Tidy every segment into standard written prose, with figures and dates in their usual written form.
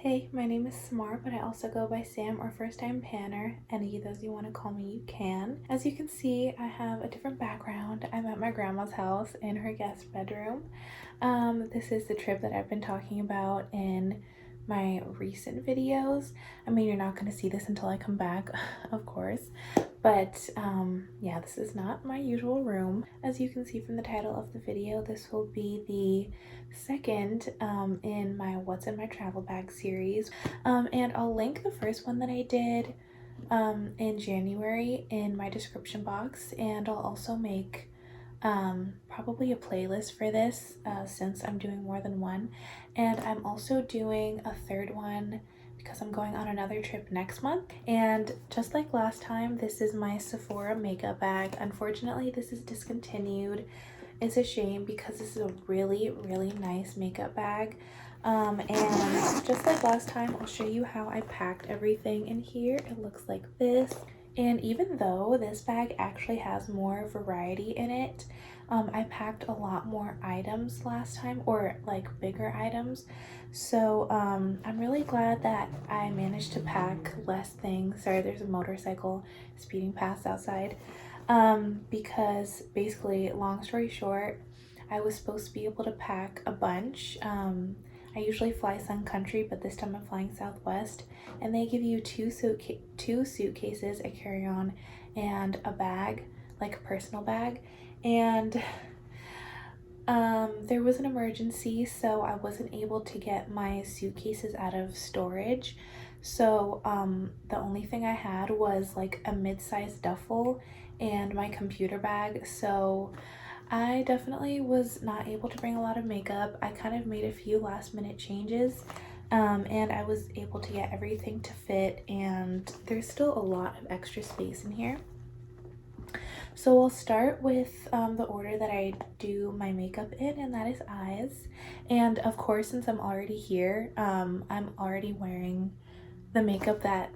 Hey, my name is Samar, but I also go by Sam or First Time Panner. Any of those you want to call me, you can. As you can see, I have a different background. I'm at my grandma's house in her guest bedroom. This is the trip that I've been talking about in my recent videos. I mean, you're not going to see this until I come back, of course. But yeah, this is not my usual room. As you can see from the title of the video, this will be the second in my What's in My Travel Bag series. And I'll link the first one that I did in January in my description box, and I'll also make probably a playlist for this since I'm doing more than one. And I'm also doing a third one because I'm going on another trip next month. And just like last time, this is my Sephora makeup bag. Unfortunately, this is discontinued. It's a shame because this is a really nice makeup bag. And just like last time, I'll show you how I packed everything in here. It looks like this. And even though this bag actually has more variety in it, I packed a lot more items last time, or like bigger items. So I'm really glad that I managed to pack less things. Sorry, there's a motorcycle speeding past outside. Because basically, long story short, I was supposed to be able to pack a bunch. I usually fly Sun Country, but this time I'm flying Southwest, and they give you two suitcases, a carry-on, and a bag, like a personal bag. And there was an emergency, so I wasn't able to get my suitcases out of storage. So the only thing I had was like a mid-sized duffel and my computer bag. So I definitely was not able to bring a lot of makeup. I kind of made a few last minute changes, and I was able to get everything to fit, and there's still a lot of extra space in here. So I'll start with the order that I do my makeup in, and that is eyes. And of course, since I'm already here, I'm already wearing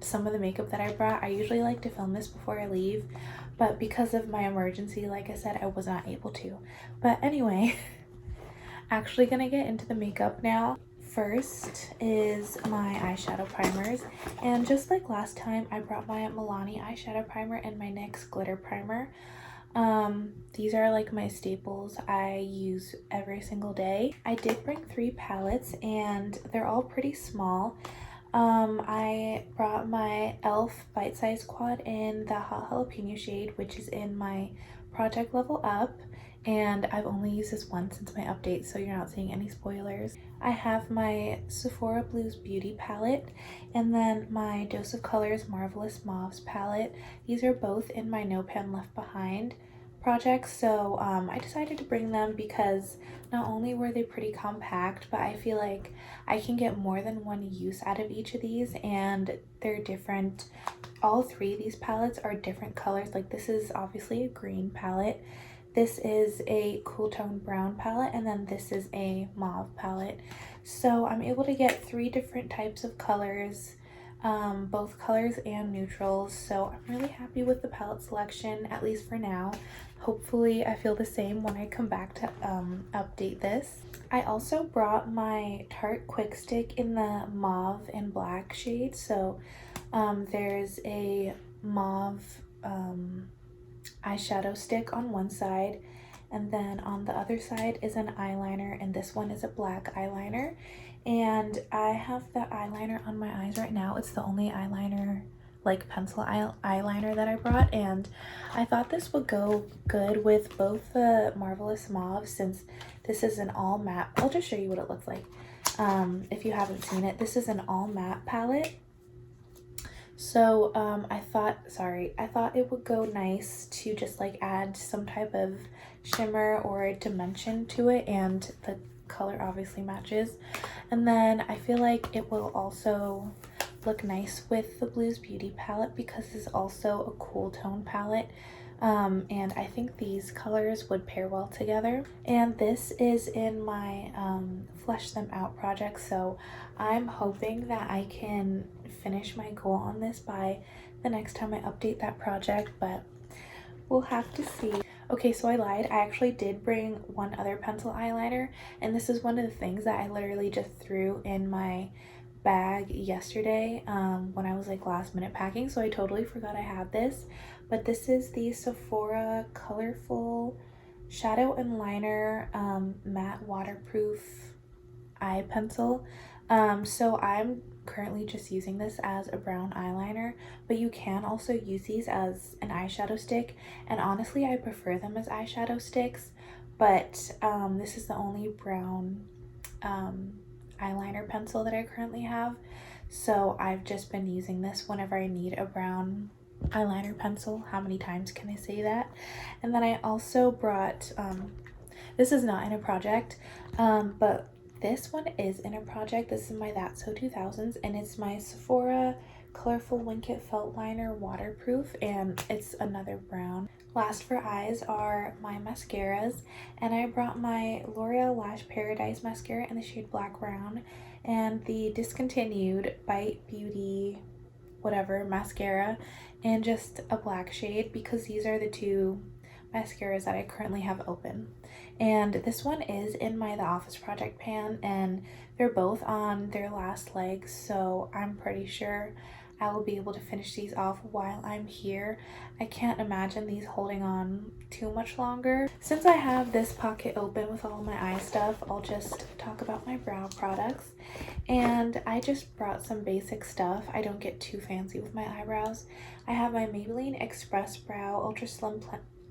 some of the makeup that I brought. I usually like to film this before I leave, but because of my emergency, like I said, I was not able to. But anyway, actually gonna get into the makeup now. First is my eyeshadow primers, and just like last time, I brought my Milani eyeshadow primer and my NYX glitter primer. These are like my staples I use every single day. I did bring 3 palettes, and they're all pretty small. I brought my e.l.f. Bite Size Quad in the Hot Jalapeno shade, which is in my Project Level Up, and I've only used this once since my update, so you're not seeing any spoilers. I have my Sephora Blues Beauty palette, and then my Dose of Colors Marvelous Mauves palette. These are both in my No Pan Left Behind project, so I decided to bring them because not only were they pretty compact, but I feel like I can get more than one use out of each of these, and they're different. All 3 of these palettes are different colors. Like, this is obviously a green palette, this is a cool tone brown palette, and then this is a mauve palette. So I'm able to get 3 different types of colors, both colors and neutrals. So I'm really happy with the palette selection, at least for now. Hopefully I feel the same when I come back to update this. I also brought my Tarte Quick Stick in the mauve and black shade. So there's a mauve eyeshadow stick on one side, and then on the other side is an eyeliner, and this one is a black eyeliner. And I have the eyeliner on my eyes right now. It's the only eyeliner, like pencil eyeliner that I brought, and I thought this would go good with both the Marvelous Mauve, since this is an all matte. I'll just show you what it looks like if you haven't seen it. This is an all matte palette. So I thought it would go nice to just like add some type of shimmer or dimension to it, and the color obviously matches. And then I feel like it will also look nice with the Blues Beauty palette because it's also a cool tone palette. And I think these colors would pair well together. And this is in my Flesh Them Out project, so I'm hoping that I can finish my goal on this by the next time I update that project, but we'll have to see. Okay, so I lied. I actually did bring one other pencil eyeliner, and this is one of the things that I literally just threw in my bag yesterday when I was like last minute packing, so I totally forgot I had this. But this is the Sephora Colorful Shadow and Liner Matte Waterproof Eye Pencil. So I'm currently just using this as a brown eyeliner, but you can also use these as an eyeshadow stick, and honestly I prefer them as eyeshadow sticks, but this is the only brown eyeliner pencil that I currently have, so I've just been using this whenever I need a brown eyeliner pencil. How many times can I say that? And then I also brought this is not in a project, but this one is in a project. This is my That's So 2000s, and it's my Sephora Colorful Wink It Felt Liner Waterproof, and it's another brown. Last for eyes are my mascaras, and I brought my L'Oreal Lash Paradise mascara in the shade Black Brown, and the discontinued Bite Beauty whatever mascara in just a black shade, because these are the two mascaras that I currently have open. And this one is in my The Office Project pan, and they're both on their last legs, so I'm pretty sure I will be able to finish these off while I'm here. I can't imagine these holding on too much longer. Since I have this pocket open with all my eye stuff, I'll just talk about my brow products. And I just brought some basic stuff. I don't get too fancy with my eyebrows. I have my Maybelline Express Brow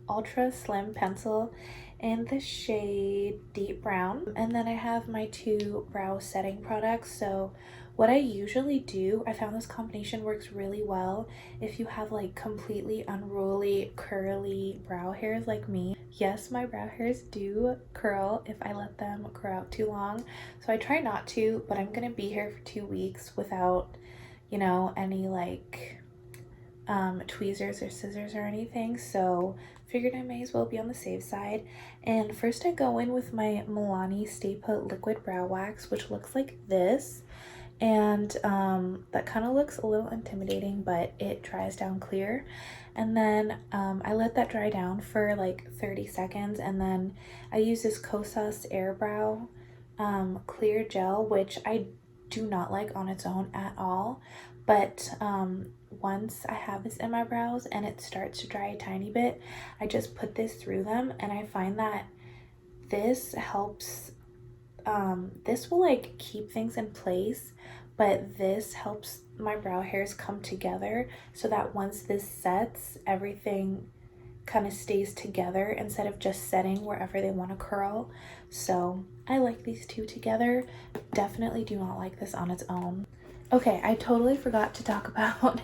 Ultra Slim Pencil in the shade Deep Brown. And then I have my two brow setting products. So what I usually do, I found this combination works really well if you have like completely unruly curly brow hairs like me. Yes, my brow hairs do curl if I let them grow out too long, so I try not to, but I'm gonna be here for 2 weeks without, you know, any like tweezers or scissors or anything, so figured I may as well be on the safe side. And first I go in with my Milani Stay Put Liquid Brow Wax, which looks like this. And that kind of looks a little intimidating, but it dries down clear. And then I let that dry down for like 30 seconds, and then I use this Kosas Airbrow clear gel, which I do not like on its own at all, but once I have this in my brows and it starts to dry a tiny bit, I just put this through them, and I find that this helps. This will like keep things in place, but this helps my brow hairs come together so that once this sets, everything kind of stays together instead of just setting wherever they want to curl. So I like these two together. Definitely do not like this on its own. Okay, I totally forgot to talk about,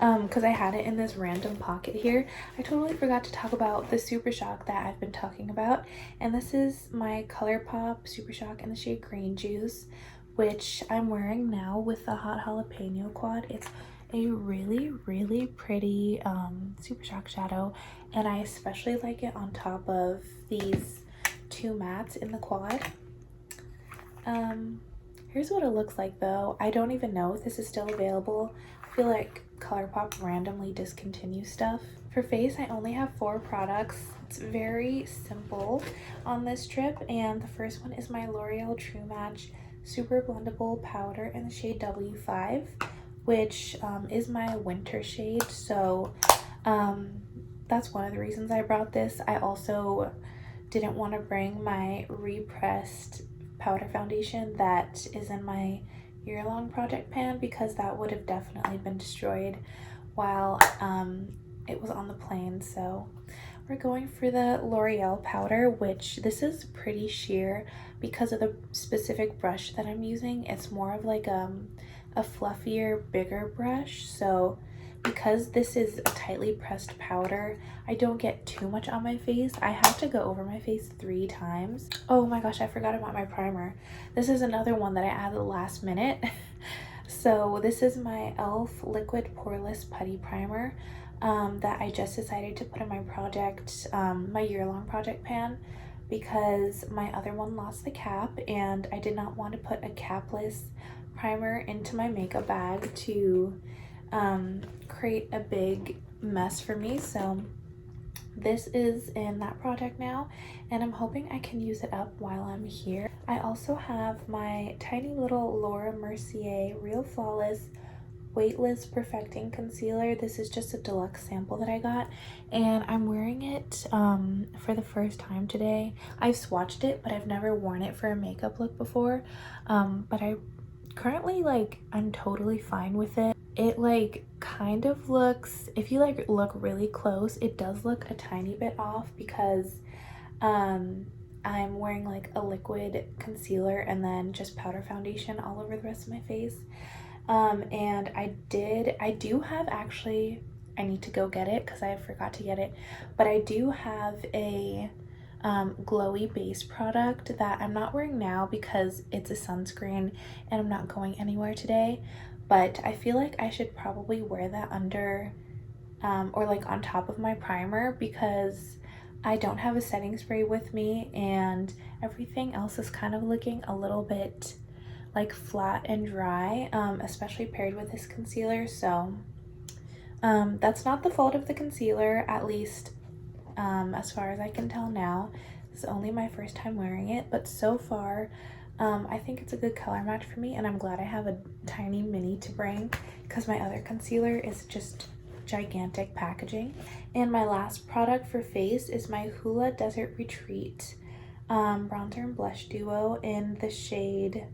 because I had it in this random pocket here, I totally forgot to talk about the Super Shock that I've been talking about, and this is my ColourPop Super Shock in the shade Green Juice, which I'm wearing now with the Hot Jalapeno quad. It's a really, really pretty Super Shock shadow, and I especially like it on top of these two mattes in the quad. Here's what it looks like though. I don't even know if this is still available. I feel like ColourPop randomly discontinues stuff. For face, I only have 4 products. It's very simple on this trip, and the first one is my L'Oreal True Match Super Blendable Powder in the shade W5, which is my winter shade, so that's one of the reasons I brought this. I also didn't want to bring my repressed powder foundation that is in my year-long project pan, because that would have definitely been destroyed while it was on the plane. So we're going for the L'Oreal powder, which this is pretty sheer because of the specific brush that I'm using. It's more of like a fluffier, bigger brush, so because this is a tightly pressed powder, I don't get too much on my face. I have to go over my face 3 times. Oh my gosh, I forgot about my primer. This is another one that I added last minute. So this is my e.l.f. Liquid Poreless Putty Primer that I just decided to put in my project, my year-long project pan, because my other one lost the cap, and I did not want to put a capless primer into my makeup bag to create a big mess for me. So this is in that project now, and I'm hoping I can use it up while I'm here. I also have my tiny little Laura Mercier Real Flawless Weightless Perfecting Concealer. This is just a deluxe sample that I got, and I'm wearing it for the first time today. I've swatched it, but I've never worn it for a makeup look before. But I currently, like, I'm totally fine with it. It like kind of looks, if you like look really close, it does look a tiny bit off because I'm wearing like a liquid concealer and then just powder foundation all over the rest of my face. And I do have, actually, I need to go get it because I forgot to get it, but I do have a glowy base product that I'm not wearing now because it's a sunscreen and I'm not going anywhere today, but I feel like I should probably wear that under or like on top of my primer because I don't have a setting spray with me and everything else is kind of looking a little bit like flat and dry, especially paired with this concealer. So that's not the fault of the concealer, at least as far as I can tell now. This is only my first time wearing it, but so far I think it's a good color match for me, and I'm glad I have a tiny mini to bring because my other concealer is just gigantic packaging. And my last product for face is my Hoola Desert Retreat bronzer and blush duo in the shade,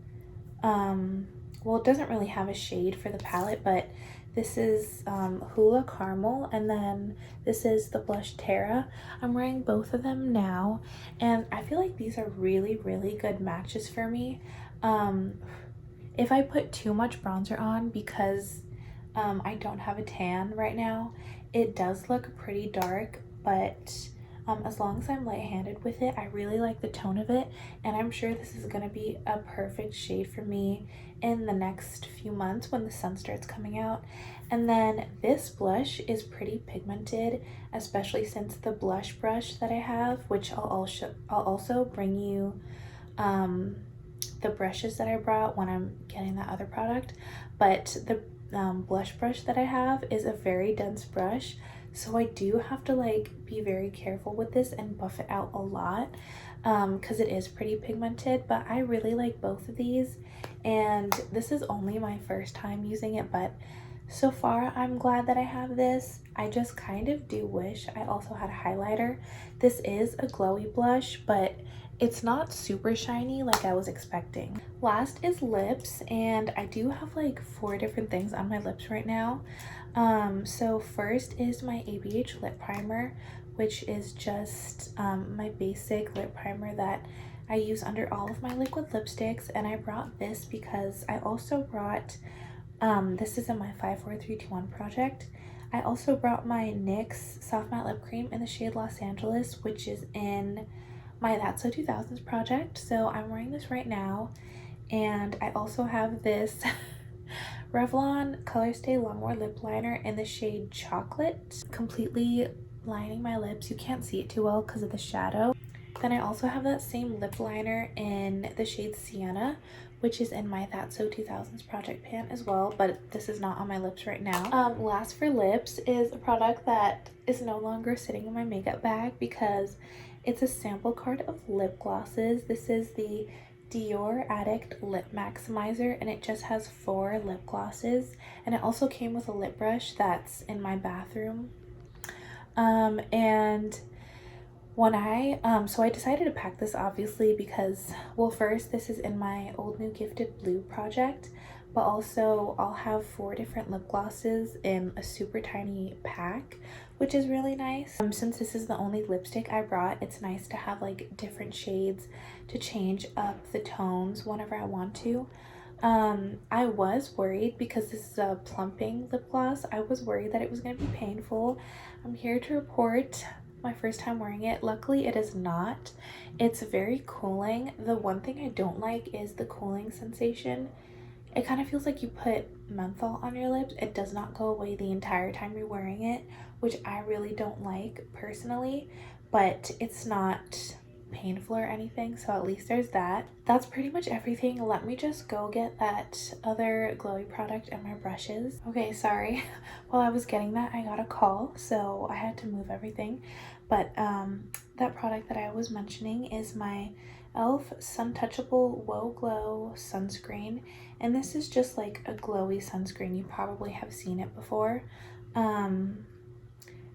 well, it doesn't really have a shade for the palette, but this is Hoola Caramel, and then this is the blush Terra. I'm wearing both of them now, and I feel like these are really, really good matches for me. If I put too much bronzer on, because I don't have a tan right now, it does look pretty dark, but as long as I'm light-handed with it, I really like the tone of it, and I'm sure this is going to be a perfect shade for me in the next few months when the sun starts coming out. And then this blush is pretty pigmented, especially since the blush brush that I have, which I'll also bring you the brushes that I brought when I'm getting that other product. But the blush brush that I have is a very dense brush, so I do have to like be very careful with this and buff it out a lot because it is pretty pigmented. But I really like both of these, and this is only my first time using it, but so far I'm glad that I have this. I just kind of do wish I also had a highlighter. This is a glowy blush, but it's not super shiny like I was expecting. Last is lips, and I do have like 4 different things on my lips right now. So first is my ABH lip primer, which is just my basic lip primer that I use under all of my liquid lipsticks. And I brought this because I also brought, this is in my 54321 project. I also brought my NYX Soft Matte Lip Cream in the shade Los Angeles, which is in my That's So 2000s project. So I'm wearing this right now. And I also have this Revlon Colorstay Longwear Lip Liner in the shade Chocolate, completely lining my lips. You can't see it too well because of the shadow. Then I also have that same lip liner in the shade Sienna, which is in my That's So 2000s project pan as well, but this is not on my lips right now. Last for lips is a product that is no longer sitting in my makeup bag because it's a sample card of lip glosses. This is the Dior Addict Lip Maximizer, and it just has 4 lip glosses, and it also came with a lip brush that's in my bathroom. And when so I decided to pack this obviously because, well, first, this is in my Old New Gifted Blue project, but also I'll have 4 different lip glosses in a super tiny pack, which is really nice. Since this is the only lipstick I brought, it's nice to have like different shades to change up the tones whenever I want to. I was worried because this is a plumping lip gloss. I was worried that it was going to be painful. I'm here to report my first time wearing it. Luckily, it is not. It's very cooling. The one thing I don't like is the cooling sensation. It kind of feels like you put menthol on your lips. It does not go away the entire time you're wearing it, which I really don't like personally, but it's not painful or anything, so at least there's that. That's pretty much everything. Let me just go get that other glowy product and my brushes. Okay, sorry. While I was getting that, I got a call, so I had to move everything. But that product that I was mentioning is my e.l.f. Sun Touchable Whoa Glow sunscreen, and this is just like a glowy sunscreen. You probably have seen it before.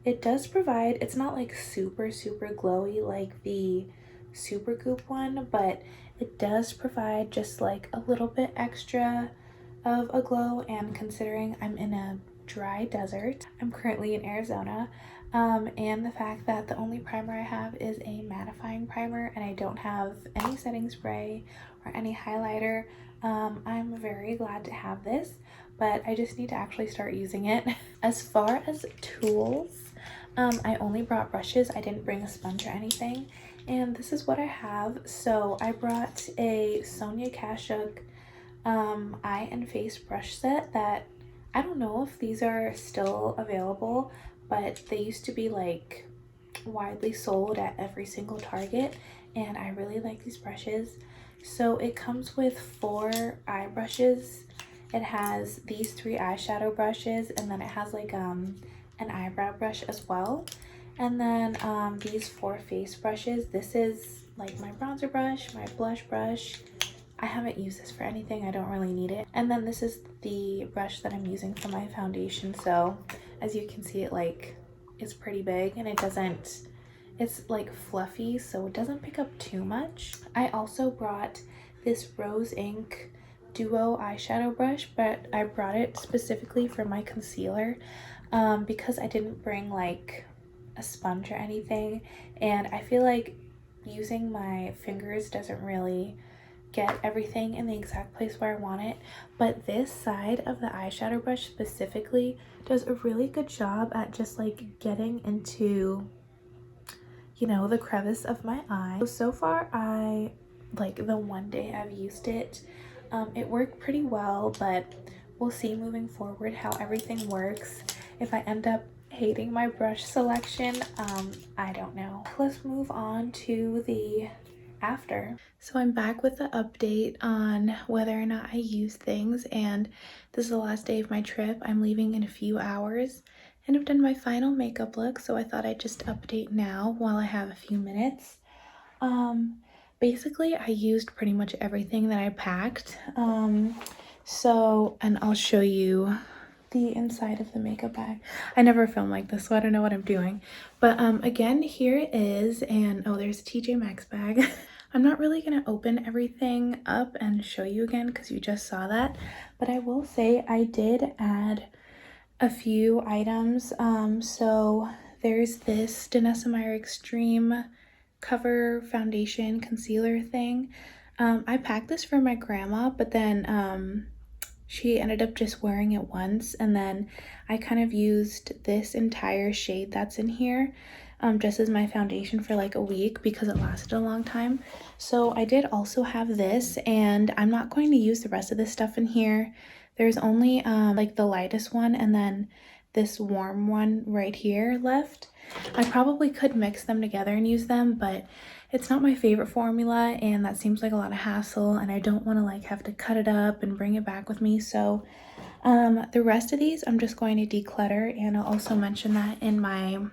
It does provide, it's not like super glowy like the Supergoop one, but it does provide just like a little bit extra of a glow. And considering I'm in a dry desert, I'm currently in Arizona, and the fact that the only primer I have is a mattifying primer and I don't have any setting spray or any highlighter, I'm very glad to have this, but I just need to actually start using it. As far as tools, I only brought brushes. I didn't bring a sponge or anything, and this is what I have. So I brought a Sonia Kashuk eye and face brush set that I don't know if these are still available, but they used to be like widely sold at every single Target, and I really like these brushes. So it comes with 4 eye brushes. It has these 3 eyeshadow brushes, and then it has like an eyebrow brush as well, and then these 4 face brushes. This is like my bronzer brush, my blush brush. I haven't used this for anything, I don't really need it. And then this is the brush that I'm using for my foundation. So as you can see, it like is pretty big, and it doesn't, it's like fluffy, so it doesn't pick up too much. I also brought this Rose Ink Duo eyeshadow brush, but I brought it specifically for my concealer because I didn't bring like a sponge or anything, and I feel like using my fingers doesn't really get everything in the exact place where I want it. But this side of the eyeshadow brush specifically does a really good job at just like getting into, you know, the crevice of my eye. So far, I like the one day I've used it, it worked pretty well, but we'll see moving forward how everything works. If I end up hating my brush selection, I don't know. Let's move on to the after. So I'm back with the update on whether or not I use things, and this is the last day of my trip. I'm leaving in a few hours, and I've done my final makeup look, so I thought I'd just update now while I have a few minutes. Basically I used pretty much everything that I packed. And I'll show you the inside of the makeup bag. I never film like this, so I don't know what I'm doing. But again, here it is, and oh, there's a TJ Maxx bag. I'm not really gonna open everything up and show you again because you just saw that, but I will say I did add a few items. So there's this Danessa Meyer Extreme Cover Foundation Concealer thing. I packed this for my grandma, but then she ended up just wearing it once, and then I kind of used this entire shade that's in here just as my foundation for like a week because it lasted a long time. So I did also have this, and I'm not going to use the rest of this stuff in here. There's only like the lightest one and then this warm one right here left. I probably could mix them together and use them, but it's not my favorite formula, and that seems like a lot of hassle, and I don't want to like have to cut it up and bring it back with me. So the rest of these I'm just going to declutter, and I'll also mention that in my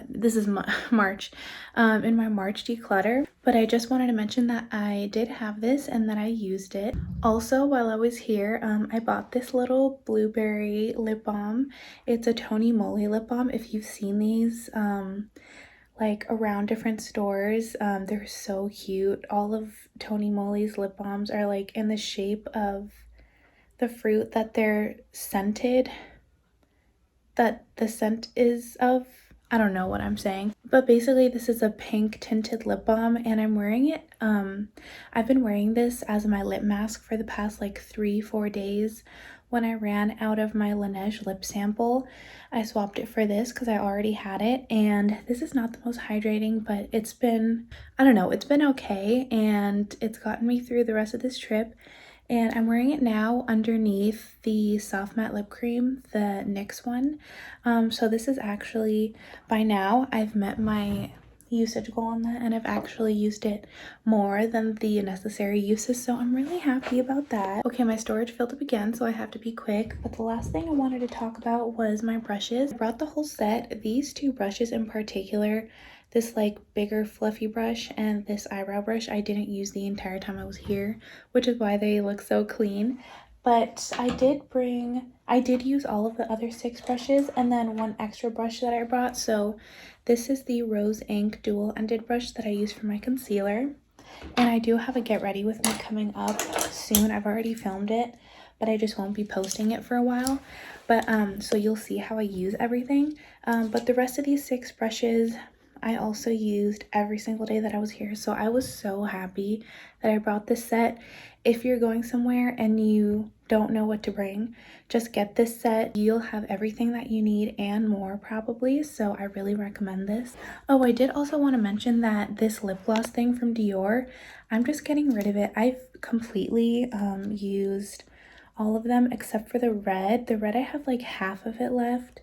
this is March, in my March declutter. But I just wanted to mention that I did have this and that I used it. Also, while I was here, I bought this little blueberry lip balm. It's a Tony Moly lip balm. If you've seen these like around different stores, they're so cute. All of Tony Moly's lip balms are like in the shape of the fruit that they're scented, that the scent is of. I don't know what I'm saying, but basically this is a pink tinted lip balm, and I'm wearing it. I've been wearing this as my lip mask for the past like 3-4 days. When I ran out of my Laneige lip sample, I swapped it for this because I already had it, and this is not the most hydrating, but it's been, I don't know, it's been okay, and it's gotten me through the rest of this trip. And I'm wearing it now underneath the Soft Matte Lip Cream, the NYX one. So this is actually, by now, I've met my usage goal on that, and I've actually used it more than the necessary uses, so I'm really happy about that. Okay, my storage filled up again, so I have to be quick, but the last thing I wanted to talk about was my brushes. I brought the whole set. These two brushes in particular, this like bigger fluffy brush and this eyebrow brush, I didn't use the entire time I was here, which is why they look so clean. But I did use all of the other 6 brushes and then one extra brush that I brought. So this is the Rose Ink dual ended brush that I use for my concealer. And I do have a get ready with me coming up soon. I've already filmed it, but I just won't be posting it for a while. But so you'll see how I use everything. But the rest of these 6 brushes I also used every single day that I was here. So I was so happy that I brought this set. If you're going somewhere and you don't know what to bring, just get this set. You'll have everything that you need and more probably. So I really recommend this. Oh, I did also want to mention that this lip gloss thing from Dior, I'm just getting rid of it. I've completely used all of them except for the red. The red, I have like half of it left,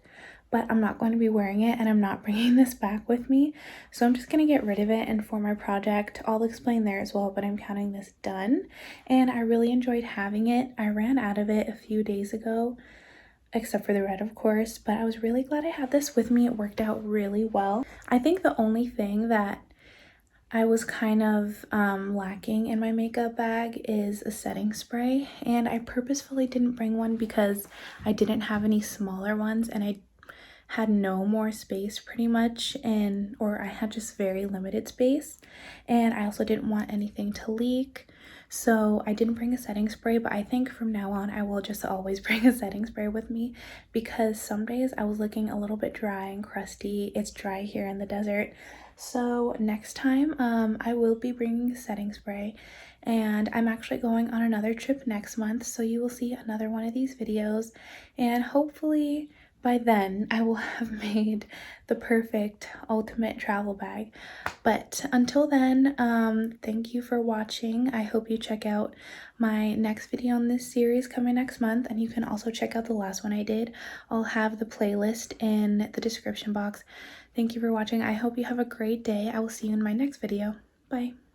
but I'm not going to be wearing it and I'm not bringing this back with me. So I'm just going to get rid of it, and for my project, I'll explain there as well, but I'm counting this done. And I really enjoyed having it. I ran out of it a few days ago, except for the red, of course, but I was really glad I had this with me. It worked out really well. I think the only thing that I was kind of lacking in my makeup bag is a setting spray, and I purposefully didn't bring one because I didn't have any smaller ones and I had no more space pretty much, or I had just very limited space, and I also didn't want anything to leak, so I didn't bring a setting spray. But I think from now on I will just always bring a setting spray with me, because some days I was looking a little bit dry and crusty. It's dry here in the desert, so next time I will be bringing a setting spray. And I'm actually going on another trip next month, so you will see another one of these videos, and hopefully by then I will have made the perfect ultimate travel bag. But until then, thank you for watching. I hope you check out my next video in this series coming next month, and you can also check out the last one I did. I'll have the playlist in the description box. Thank you for watching. I hope you have a great day. I will see you in my next video. Bye.